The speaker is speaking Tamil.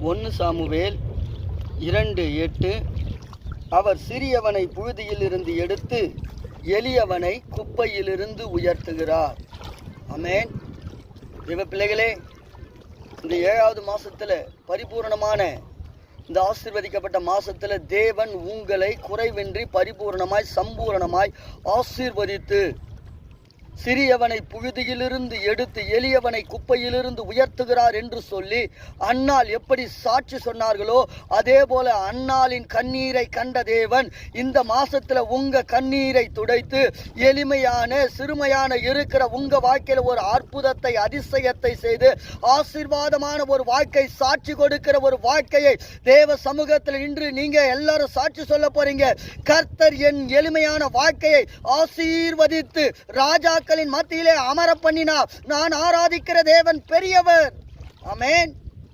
1 சாமுவேல் 2:8. அவர் சிறியவனை புழுதியிலிருந்து எடுத்து எளியவனை குப்பையிலிருந்து உயர்த்துகிறார். ஆமென். தேவ பிள்ளைகளே, இந்த 7வது மாசத்துல பரிபூர்ணமான இந்த ஆசீர்வதிக்கப்பட்ட மாசத்துல தேவன் உங்களை குறைவின்றி பரிபூர்ணமாய் சம்பூரணமாய் ஆசீர்வதித்து சிறியவனை புழுதியிலிருந்து எடுத்து எளியவனை குப்பையிலிருந்து உயர்த்துகிறார் என்று சொல்லி அன்னாள் எப்படி சாட்சி சொன்னார்களோ அதே போல அன்னாளின் கண்ணீரை கண்ட தேவன் இந்த மாசத்துல உங்க கண்ணீரை துடைத்து எளிமையான சிறுமையான இருக்கிற உங்க வாழ்க்கையில ஒரு அற்புதத்தை அதிசயத்தை செய்து ஆசீர்வாதமான ஒரு வாழ்க்கை சாட்சி கொடுக்கிற ஒரு வாழ்க்கையை தேவ சமூகத்தில் இன்று நீங்க எல்லாரும் சாட்சி சொல்ல போறீங்க. கர்த்தர் என் எளிமையான வாழ்க்கையை ஆசீர்வதித்து ராஜா மத்தியிலே அமர பண்ணினார். நான் ஆராதிக்கிற தேவன் பெரியவர். ஆமென்.